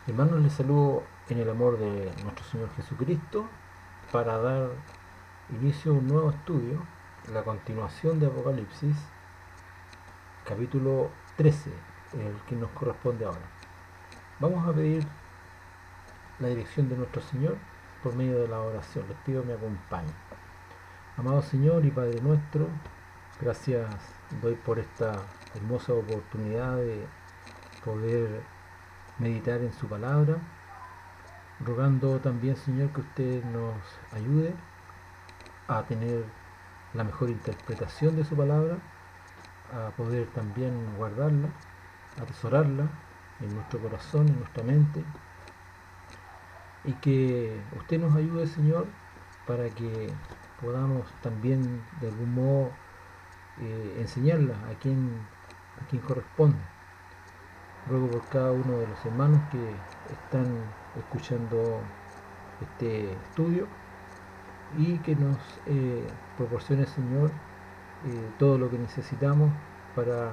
Hermanos, les saludo en el amor de nuestro Señor Jesucristo para dar inicio a un nuevo estudio, la continuación de Apocalipsis, capítulo 13, el que nos corresponde ahora. Vamos a pedir la dirección de nuestro Señor por medio de la oración. Les pido me acompañen. Amado Señor y Padre nuestro, gracias doy por esta hermosa oportunidad de poder meditar en su palabra, rogando también, Señor, que usted nos ayude a tener la mejor interpretación de su palabra, a poder también guardarla, atesorarla en nuestro corazón, en nuestra mente, y que usted nos ayude, Señor, para que podamos también de algún modo enseñarla a quien corresponde. Ruego por cada uno de los hermanos que están escuchando este estudio y que nos proporcione, Señor, todo lo que necesitamos para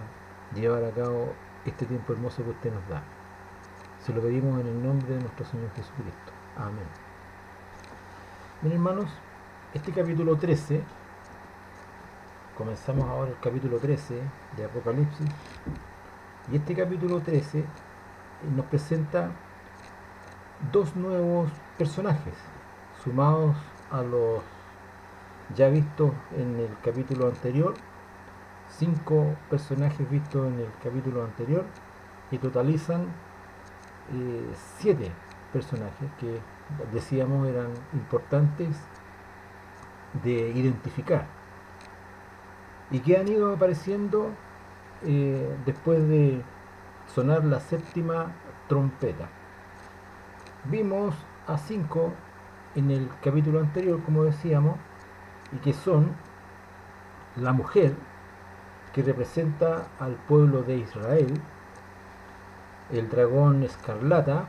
llevar a cabo este tiempo hermoso que usted nos da. Se lo pedimos en el nombre de nuestro Señor Jesucristo. Amén. Bien, hermanos, este capítulo 13, comenzamos ahora el capítulo 13 de Apocalipsis, y este capítulo 13 nos presenta dos nuevos personajes, sumados a los ya vistos en el capítulo anterior, 5 personajes vistos en el capítulo anterior, y totalizan 7 personajes que decíamos eran importantes de identificar y que han ido apareciendo después de sonar la séptima trompeta. Vimos a 5 en el capítulo anterior, como decíamos, y que son la mujer, que representa al pueblo de Israel, el dragón escarlata,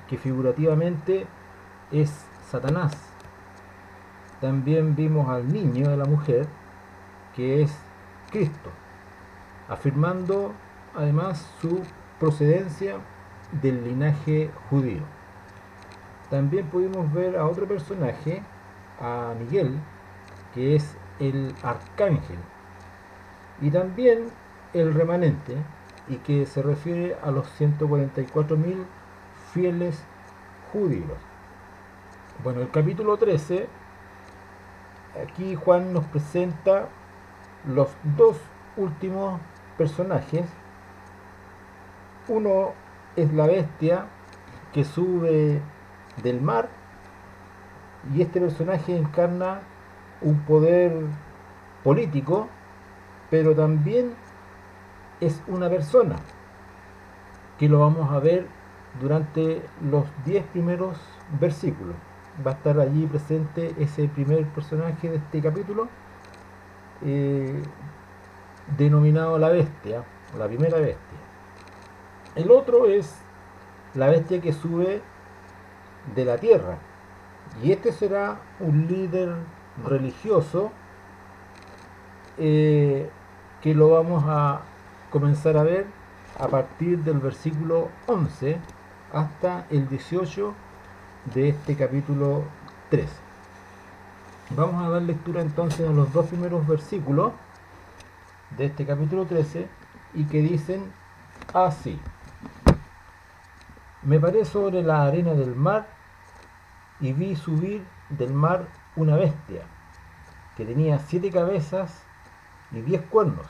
que figurativamente es Satanás. También vimos al niño de la mujer, que es Cristo, afirmando además su procedencia del linaje judío. También pudimos ver a otro personaje, a Miguel, que es el arcángel, y también el remanente, y que se refiere a los 144.000 fieles judíos. Bueno, el capítulo 13, aquí Juan nos presenta los dos últimos personajes. Uno es la bestia que sube del mar, y este personaje encarna un poder político, pero también es una persona, que lo vamos a ver durante los 10 primeros versículos. Va a estar allí presente ese primer personaje de este capítulo, eh, denominado la bestia, la primera bestia. El otro es la bestia que sube de la tierra, y este será un líder religioso, que lo vamos a comenzar a ver a partir del versículo 11 hasta el 18 de este capítulo 13. Vamos a dar lectura entonces a los dos primeros versículos de este capítulo 13, y que dicen así: Me paré sobre la arena del mar y vi subir del mar una bestia que tenía 7 cabezas y 10 cuernos,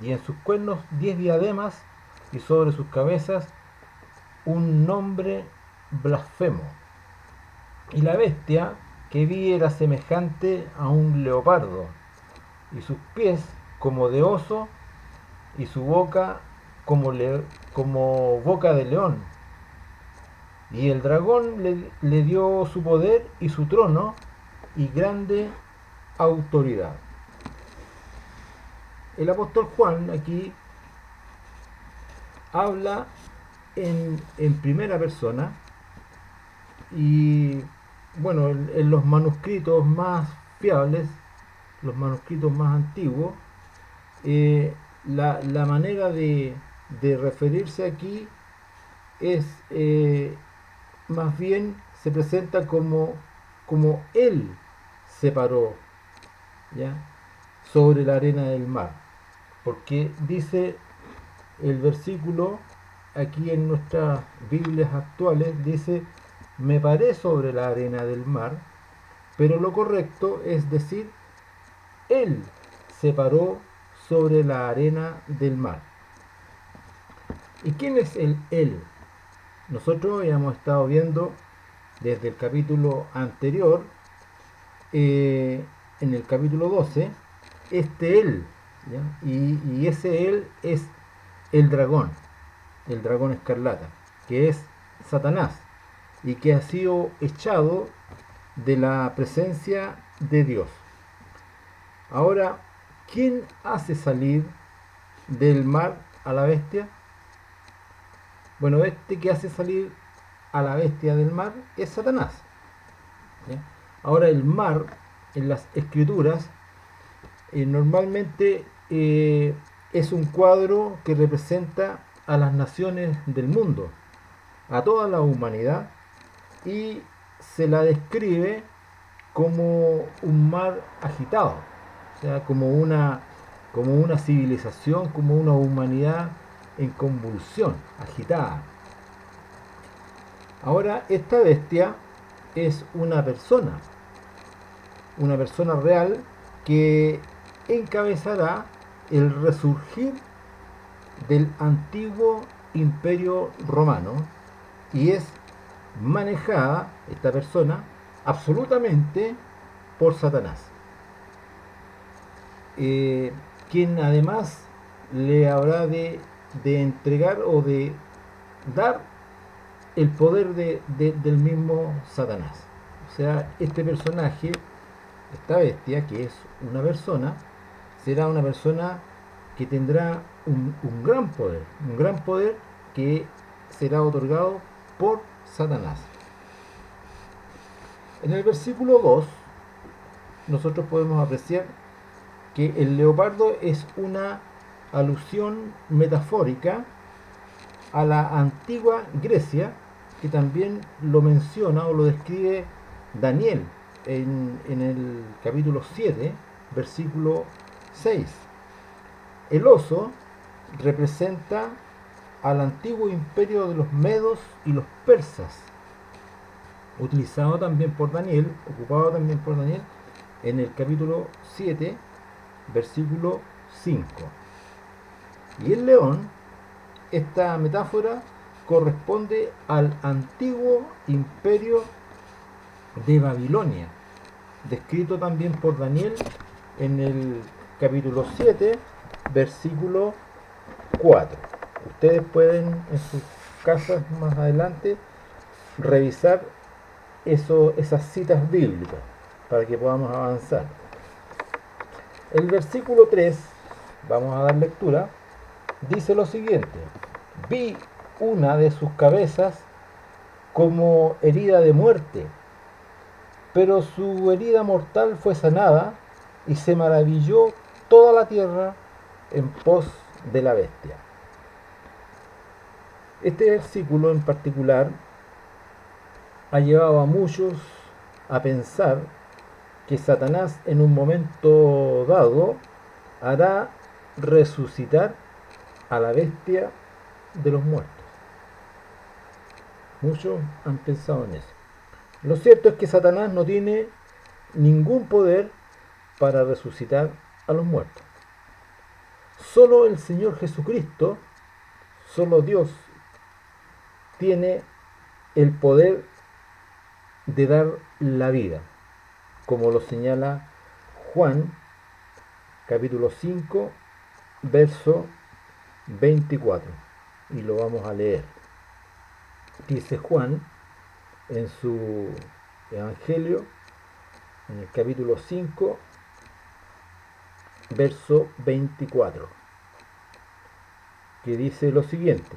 y en sus cuernos 10 diademas, y sobre sus cabezas un nombre blasfemo. Y la bestia que vi era semejante a un leopardo, y sus pies como de oso, y su boca como boca de león. Y el dragón le dio su poder y su trono y grande autoridad. El apóstol Juan aquí habla en primera persona, y bueno, en los manuscritos más fiables, los manuscritos más antiguos, la manera de referirse aquí es más bien se presenta como él se paró, ¿ya?, sobre la arena del mar, porque dice el versículo aquí en nuestras Biblias actuales, dice me paré sobre la arena del mar, pero lo correcto es decir él se paró sobre la arena del mar. ¿Y quién es el él? Nosotros ya hemos estado viendo desde el capítulo anterior, en el capítulo 12, este él, ¿ya? Y ese él es el dragón escarlata, que es Satanás, y que ha sido echado de la presencia de Dios. Ahora, ¿quién hace salir del mar a la bestia? Bueno, este que hace salir a la bestia del mar es Satanás, ¿ya? Ahora, el mar en las escrituras normalmente es un cuadro que representa a las naciones del mundo, a toda la humanidad, y se la describe como un mar agitado, o sea, como una civilización, como una humanidad en convulsión, agitada. Ahora, esta bestia es una persona real que encabezará el resurgir del antiguo imperio romano, y es manejada esta persona absolutamente por Satanás, quien además le habrá de entregar o de dar el poder del mismo Satanás. O sea, este personaje, esta bestia, que es una persona, será una persona que tendrá un gran poder que será otorgado por Satanás. En el versículo 2, nosotros podemos apreciar que el leopardo es una alusión metafórica a la antigua Grecia, que también lo menciona o lo describe Daniel en el capítulo 7, versículo 6. El oso representa al antiguo imperio de los medos y los persas, utilizado también por Daniel, ocupado también por Daniel en el capítulo 7, versículo 5. Y el león, esta metáfora corresponde al antiguo imperio de Babilonia, descrito también por Daniel en el capítulo 7, versículo 4. Ustedes pueden en sus casas más adelante revisar esas citas bíblicas para que podamos avanzar. El versículo 3, vamos a dar lectura, dice lo siguiente: vi una de sus cabezas como herida de muerte, pero su herida mortal fue sanada, y se maravilló toda la tierra en pos de la bestia. Este versículo en particular ha llevado a muchos a pensar que Satanás en un momento dado hará resucitar a la bestia de los muertos. Muchos han pensado en eso. Lo cierto es que Satanás no tiene ningún poder para resucitar a los muertos. Solo el Señor Jesucristo, solo Dios, tiene el poder de dar la vida, como lo señala Juan, capítulo 5, verso 24. Y lo vamos a leer. Dice Juan en su Evangelio, en el capítulo 5, verso 24, que dice lo siguiente: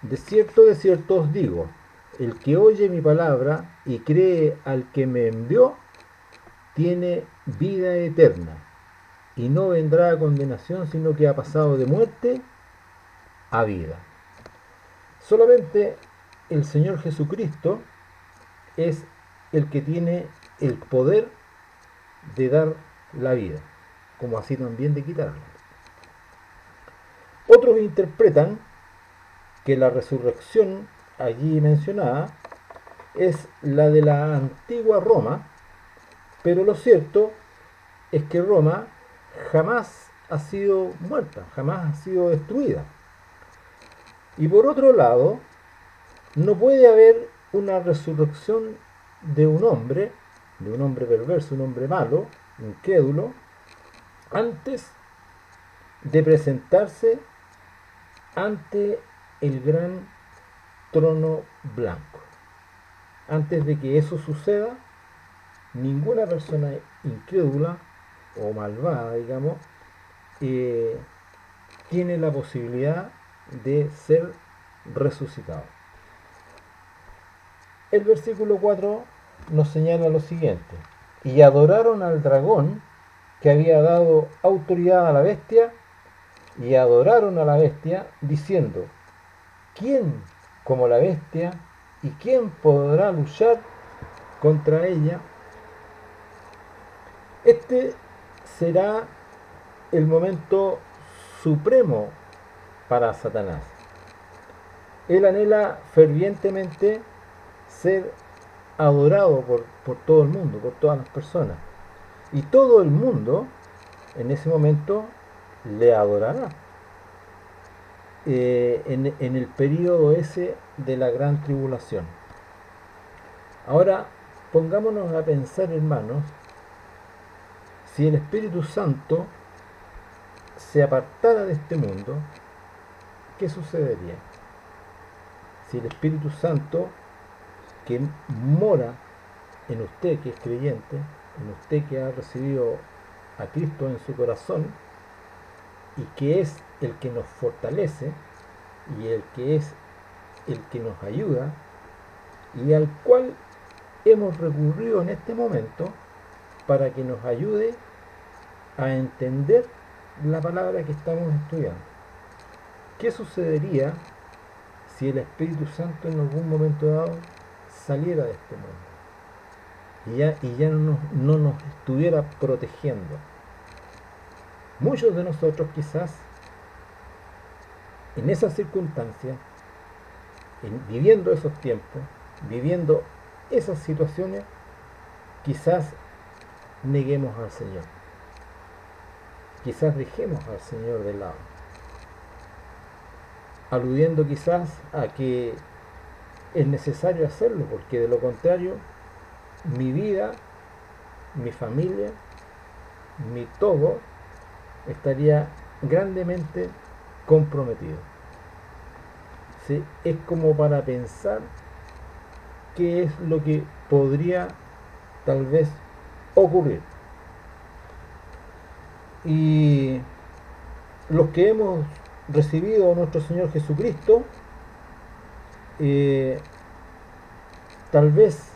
de cierto os digo, el que oye mi palabra y cree al que me envió, tiene vida eterna, y no vendrá a condenación, sino que ha pasado de muerte a vida. Solamente el Señor Jesucristo es el que tiene el poder de dar la vida, como así también de quitarla. Otros interpretan que la resurrección allí mencionada es la de la antigua Roma, pero lo cierto es que Roma jamás ha sido muerta, jamás ha sido destruida. Y por otro lado, no puede haber una resurrección de un hombre perverso, un hombre malo, incrédulo, antes de presentarse ante el gran trono blanco. Antes de que eso suceda, ninguna persona incrédula o malvada, digamos, eh, tiene la posibilidad de ser resucitado. El versículo 4 nos señala lo siguiente: y adoraron al dragón que había dado autoridad a la bestia, y adoraron a la bestia diciendo: ¿quién como la bestia? ¿Y quién podrá luchar contra ella? Este será el momento supremo para Satanás. Él anhela fervientemente ser adorado por todo el mundo, por todas las personas. Y todo el mundo en ese momento le adorará. En el periodo ese de la gran tribulación. Ahora, pongámonos a pensar, hermanos, si el Espíritu Santo se apartara de este mundo, ¿qué sucedería? Si el Espíritu Santo que mora en usted, que es creyente, en usted que ha recibido a Cristo en su corazón, y que es el que nos fortalece, y el que es el que nos ayuda, y al cual hemos recurrido en este momento para que nos ayude a entender la palabra que estamos estudiando. ¿Qué sucedería si el Espíritu Santo en algún momento dado saliera de este mundo y ya no nos estuviera protegiendo? Muchos de nosotros quizás en esas circunstancias, viviendo esos tiempos, viviendo esas situaciones, quizás neguemos al Señor, quizás dejemos al Señor de lado, aludiendo quizás a que es necesario hacerlo, porque de lo contrario mi vida, mi familia, mi todo estaría grandemente comprometido. ¿Sí? Es como para pensar qué es lo que podría tal vez ocurrir. Y los que hemos recibido a nuestro Señor Jesucristo, tal vez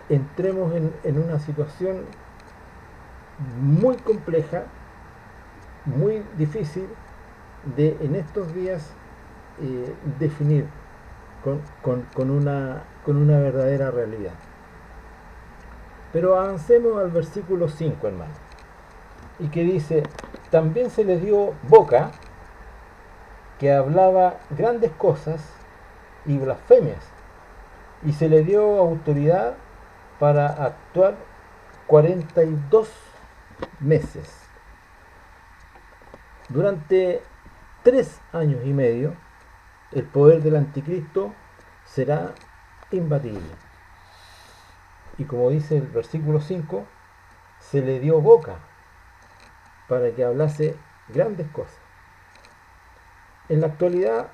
entremos en una situación muy compleja, muy difícil de en estos días definir con una verdadera realidad. Pero avancemos al versículo 5, hermano, y que dice: también se les dio boca que hablaba grandes cosas y blasfemias, y se le dio autoridad para actuar 42 meses. Durante 3 años y medio, el poder del anticristo será imbatible. Y como dice el versículo 5, se le dio boca para que hablase grandes cosas. En la actualidad,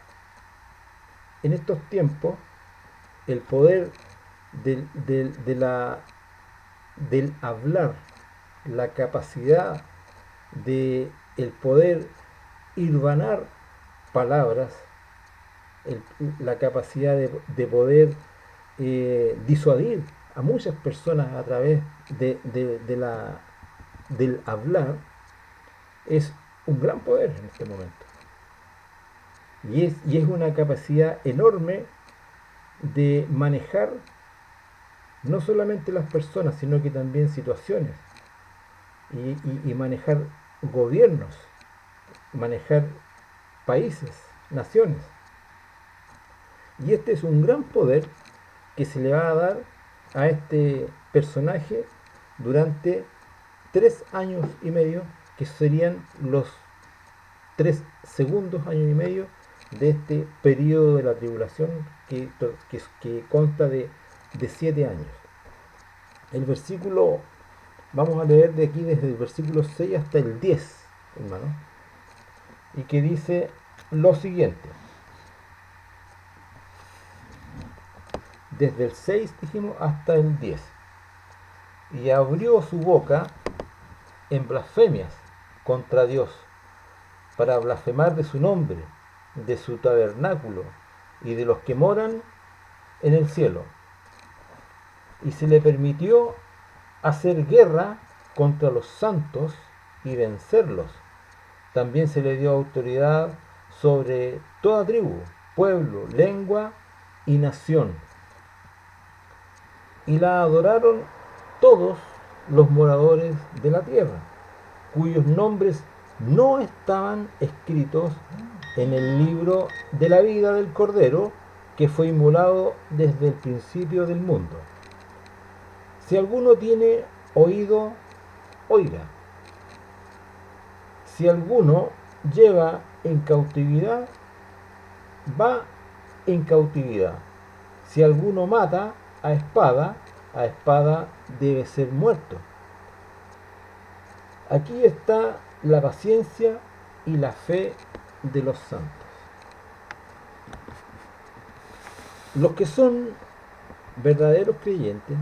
en estos tiempos, el poder del hablar, la capacidad de el poder hilvanar palabras, la capacidad de poder disuadir a muchas personas a través del hablar, es un gran poder en este momento. y es una capacidad enorme de manejar no solamente las personas, sino que también situaciones, y manejar gobiernos, manejar países, naciones. Y este es un gran poder que se le va a dar a este personaje durante 3 años y medio, que serían los 3 segundos años y medio de este periodo de la tribulación que consta de 7 años. El versículo, vamos a leer de aquí desde el versículo 6 hasta el 10, hermano, y que dice lo siguiente. Desde el 6 dijimos hasta el 10. Y abrió su boca en blasfemias contra Dios, para blasfemar de su nombre, de su tabernáculo y de los que moran en el cielo. Y se le permitió hacer guerra contra los santos y vencerlos. También se le dio autoridad sobre toda tribu, pueblo, lengua y nación. Y la adoraron todos los moradores de la tierra, cuyos nombres no estaban escritos en el libro de la vida del Cordero, que fue inmolado desde el principio del mundo. Si alguno tiene oído, oiga. Si alguno lleva en cautividad, va en cautividad. Si alguno mata a espada debe ser muerto. Aquí está la paciencia y la fe de los santos. Los que son verdaderos creyentes,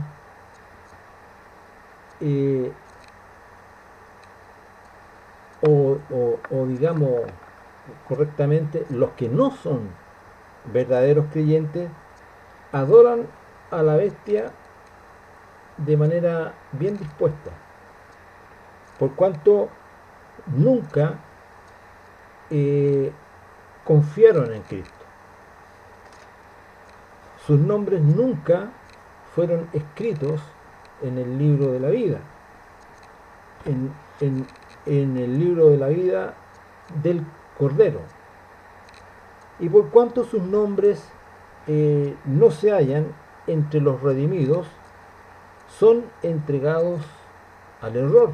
o digamos correctamente, los que no son verdaderos creyentes, adoran a la bestia de manera bien dispuesta, por cuanto nunca confiaron en Cristo. Sus nombres nunca fueron escritos en el libro de la vida, en el libro de la vida del Cordero. Y por cuanto sus nombres no se hallan entre los redimidos, son entregados al error.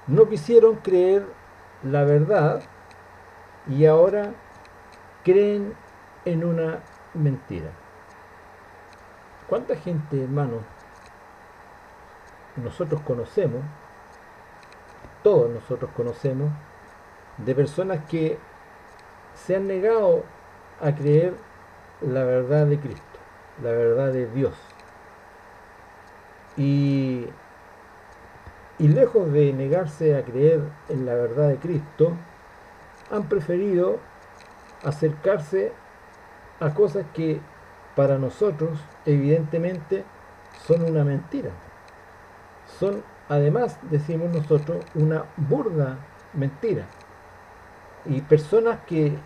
No quisieron creer la verdad y ahora creen en una mentira. ¿Cuánta gente, hermano, nosotros conocemos, todos nosotros conocemos, de personas que se han negado a creer la verdad de Cristo, la verdad de Dios? Y lejos de negarse a creer en la verdad de Cristo, han preferido acercarse a cosas que para nosotros evidentemente son una mentira. Son, además, decimos nosotros, una burda mentira. Y personas que,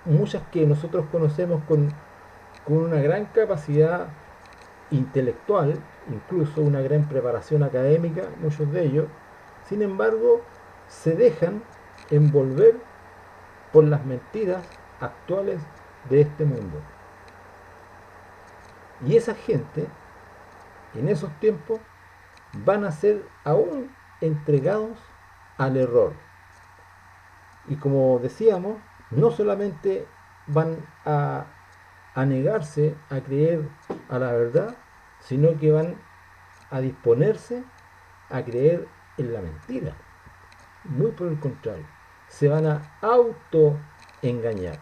muchas que nosotros conocemos con una gran capacidad intelectual, incluso una gran preparación académica, muchos de ellos, sin embargo, se dejan envolver por las mentiras actuales de este mundo. Y esa gente, en esos tiempos, van a ser aún entregados al error. Y como decíamos, no solamente van a negarse a creer a la verdad, sino que van a disponerse a creer en la mentira. Muy por el contrario, se van a autoengañar.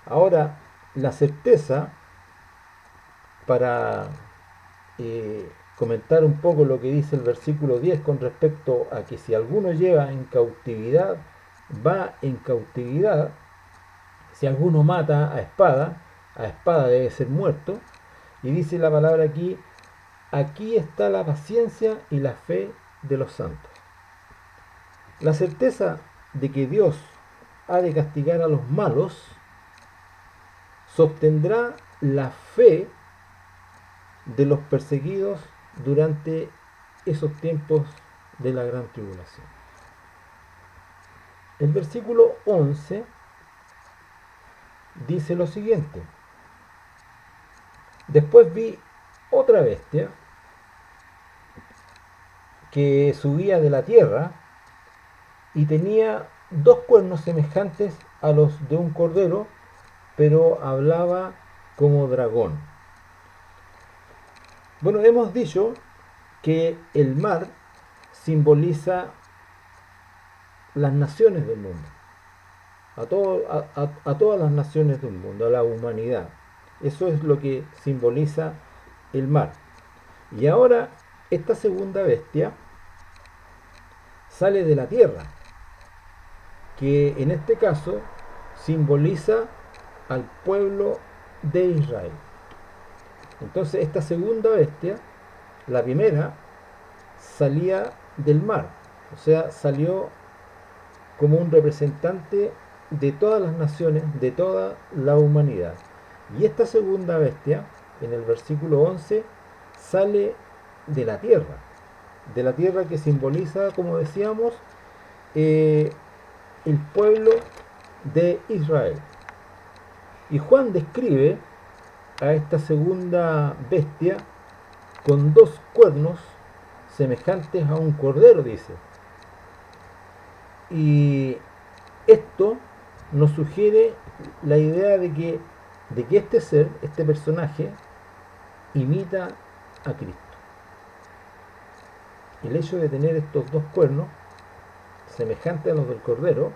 Ahora, la certeza, para comentar un poco lo que dice el versículo 10 con respecto a que si alguno lleva en cautividad, va en cautividad. Si alguno mata a espada debe ser muerto. Y dice la palabra aquí, aquí está la paciencia y la fe de los santos. La certeza de que Dios ha de castigar a los malos, sostendrá la fe de los perseguidos durante esos tiempos de la gran tribulación. El versículo 11 dice lo siguiente: después vi otra bestia que subía de la tierra y tenía dos cuernos semejantes a los de un cordero, pero hablaba como dragón. Bueno, hemos dicho que el mar simboliza las naciones del mundo, a todas las naciones del mundo, a la humanidad. Eso es lo que simboliza el mar. Y ahora esta segunda bestia sale de la tierra, que en este caso simboliza al pueblo de Israel. Entonces esta segunda bestia, la primera, salía del mar, o sea, salió como un representante de todas las naciones, de toda la humanidad. Y esta segunda bestia, en el versículo 11, sale de la tierra que simboliza, como decíamos, el pueblo de Israel. Y Juan describe a esta segunda bestia con dos cuernos semejantes a un cordero, dice. Y esto nos sugiere la idea de que este ser, este personaje, imita a Cristo. El hecho de tener estos dos cuernos semejantes a los del cordero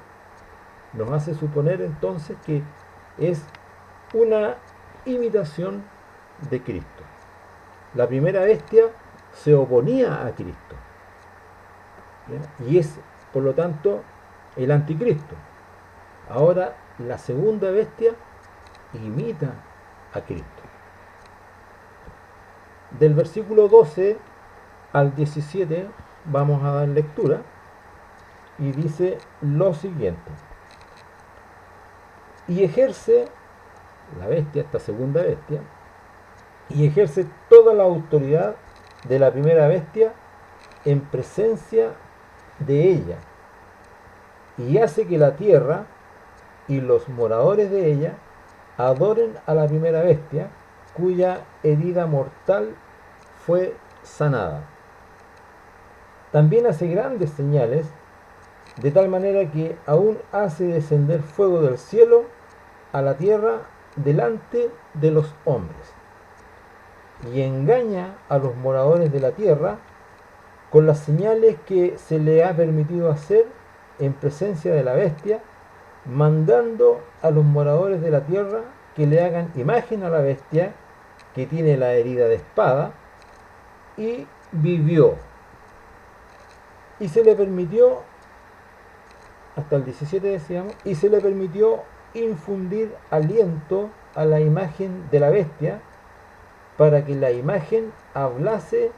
nos hace suponer entonces que es una imitación de Cristo. La primera bestia se oponía a Cristo, ¿ya? Y es, por lo tanto, el anticristo. Ahora la segunda bestia imita a Cristo. Del versículo 12 al 17 vamos a dar lectura y dice lo siguiente: y ejerce la bestia, esta segunda bestia, y ejerce toda la autoridad de la primera bestia en presencia de ella, y hace que la tierra y los moradores de ella adoren a la primera bestia, cuya herida mortal fue sanada. También hace grandes señales, de tal manera que aún hace descender fuego del cielo a la tierra delante de los hombres, y engaña a los moradores de la tierra con las señales que se le ha permitido hacer en presencia de la bestia, mandando a los moradores de la tierra que le hagan imagen a la bestia que tiene la herida de espada, y vivió. Y se le permitió, hasta el 17 decíamos, y se le permitió infundir aliento a la imagen de la bestia, para que la imagen hablase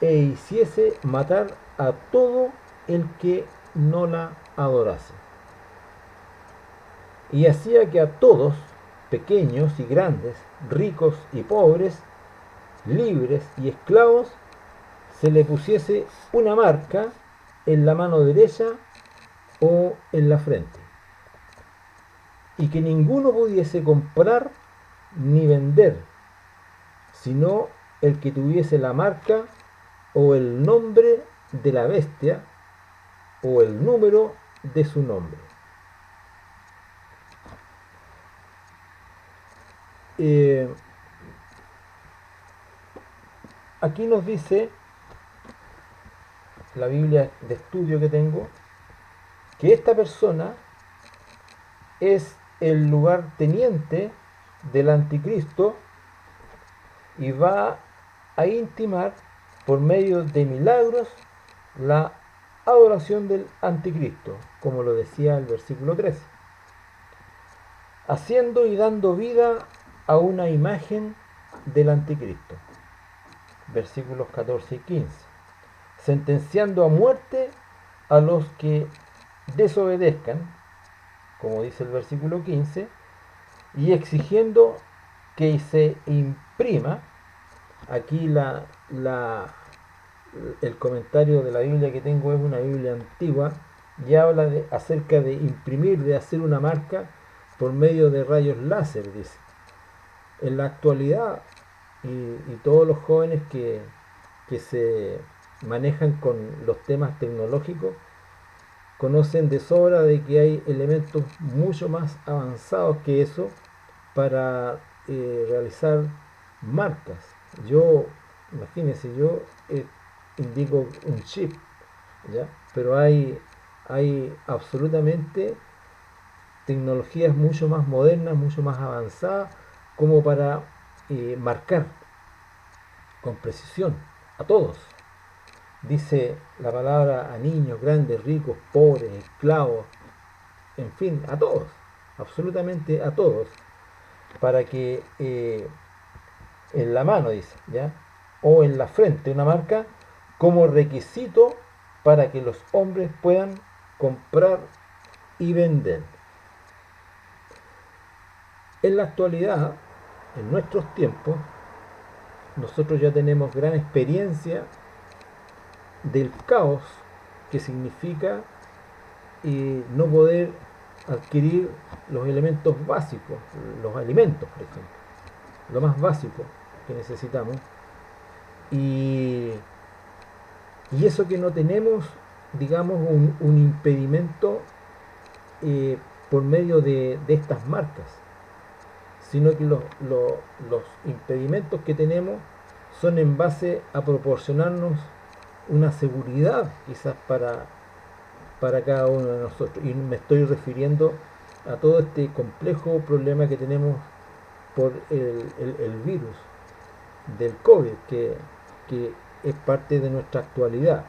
e hiciese matar a todo el que no la adorase. Y hacía que a todos, pequeños y grandes, ricos y pobres, libres y esclavos, se le pusiese una marca en la mano derecha o en la frente, y que ninguno pudiese comprar ni vender, sino el que tuviese la marca o el nombre de la bestia o el número de su nombre. Aquí nos dice la Biblia de estudio que tengo que esta persona es el lugarteniente del anticristo y va a intimar por medio de milagros la adoración del anticristo, como lo decía el versículo 13, haciendo y dando vida a una imagen del anticristo, versículos 14 y 15, sentenciando a muerte a los que desobedezcan, como dice el versículo 15, y exigiendo que se imprima. Aquí el comentario de la Biblia que tengo es una Biblia antigua y habla acerca de imprimir, de hacer una marca por medio de rayos láser, dice. En la actualidad, y todos los jóvenes que se manejan con los temas tecnológicos conocen de sobra de que hay elementos mucho más avanzados que eso para realizar marcas. Yo, imagínense, yo indico un chip, ¿ya? Pero hay absolutamente tecnologías mucho más modernas, mucho más avanzadas, como para marcar con precisión a todos. Dice la palabra a niños, grandes, ricos, pobres, esclavos, en fin, a todos, absolutamente a todos, para que en la mano, dice, ¿ya? O en la frente, una marca como requisito para que los hombres puedan comprar y vender. En la actualidad, en nuestros tiempos, nosotros ya tenemos gran experiencia del caos que significa no poder adquirir los elementos básicos, los alimentos, por ejemplo, lo más básico que necesitamos. Y eso que no tenemos, digamos, un impedimento por medio de estas marcas, sino que los impedimentos que tenemos son en base a proporcionarnos una seguridad quizás para cada uno de nosotros. Y me estoy refiriendo a todo este complejo problema que tenemos por el virus del COVID, que es parte de nuestra actualidad.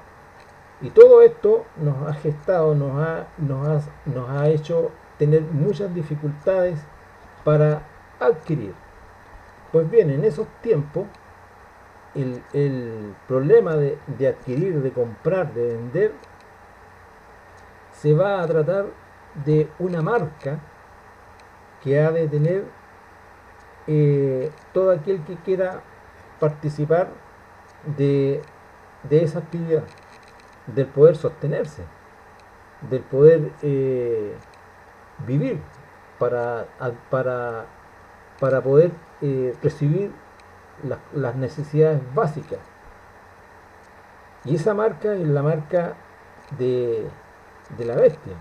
Y todo esto nos ha gestado, nos ha hecho tener muchas dificultades para adquirir. Pues bien, en esos tiempos, el problema de adquirir, de comprar, de vender, se va a tratar de una marca que ha de tener todo aquel que quiera participar de, de esa actividad, del poder sostenerse, del poder vivir, para, para, para poder recibir las necesidades básicas. Y esa marca es la marca de la bestia,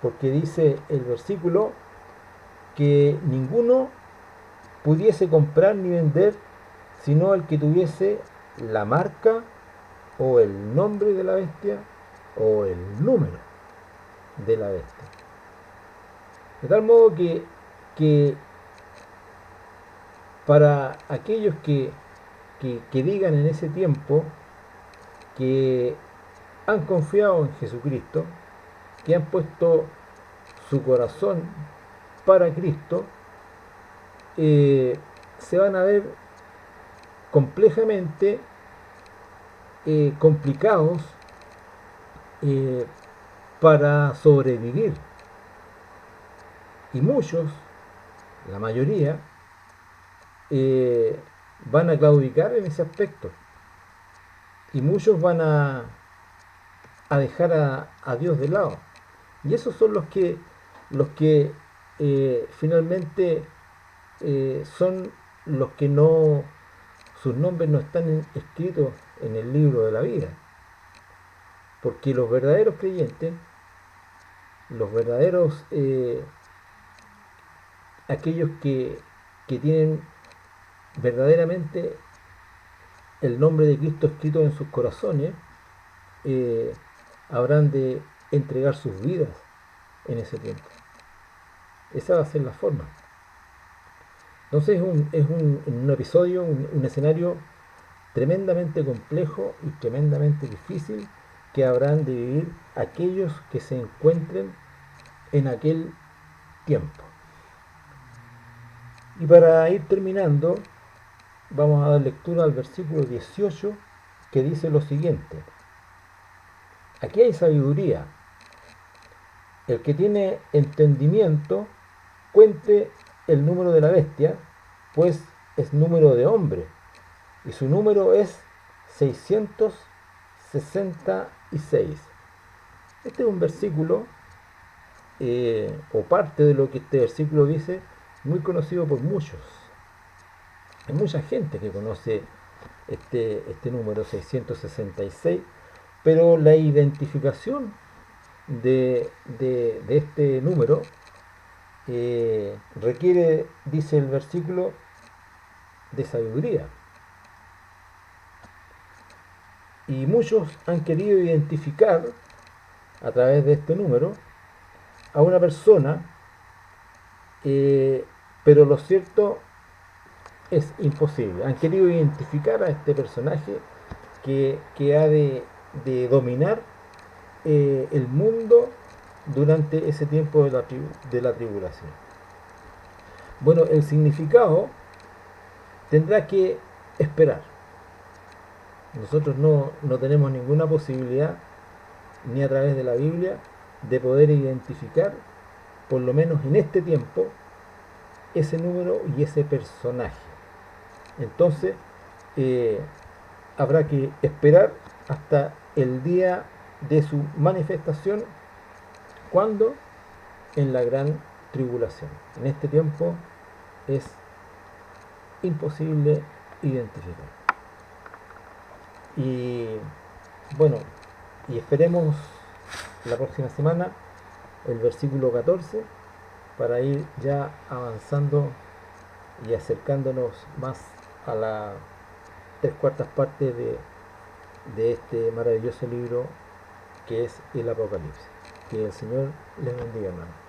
porque dice el versículo que ninguno pudiese comprar ni vender sino el que tuviese la marca o el nombre de la bestia o el número de la bestia. De tal modo que para aquellos que digan en ese tiempo que han confiado en Jesucristo, que han puesto su corazón para Cristo, se van a ver complejamente complicados eh, para sobrevivir. Y muchos, la mayoría, van a claudicar en ese aspecto. Y muchos van a dejar a Dios de lado. Y esos son los que finalmente son los que no, sus nombres no están escritos en el libro de la vida. Porque los verdaderos creyentes, los verdaderos, aquellos que tienen verdaderamente el nombre de Cristo escrito en sus corazones, eh, habrán de entregar sus vidas en ese tiempo. Esa va a ser la forma. Entonces un episodio, un escenario tremendamente complejo y tremendamente difícil que habrán de vivir aquellos que se encuentren en aquel tiempo. Y para ir terminando, vamos a dar lectura al versículo 18, que dice lo siguiente: aquí hay sabiduría, el que tiene entendimiento cuente el número de la bestia, pues es número de hombre, y su número es 666. Este es un versículo, o parte de lo que este versículo dice, muy conocido por muchos. Hay mucha gente que conoce este número 666, pero la identificación de este número requiere, dice el versículo, de sabiduría. Y muchos han querido identificar a través de este número a una persona, pero lo cierto es imposible. Han querido identificar a este personaje que ha de dominar el mundo durante ese tiempo de la tribulación. Bueno, el significado tendrá que esperar. Nosotros no tenemos ninguna posibilidad, ni a través de la Biblia, de poder identificar, por lo menos en este tiempo, ese número y ese personaje. Entonces, habrá que esperar hasta el día de su manifestación, cuando en la gran tribulación. En este tiempo es imposible identificar. Y bueno, y esperemos la próxima semana el versículo 14 para ir ya avanzando y acercándonos más a la 3/4 parte de este maravilloso libro que es el Apocalipsis. Que el Señor les bendiga, hermano.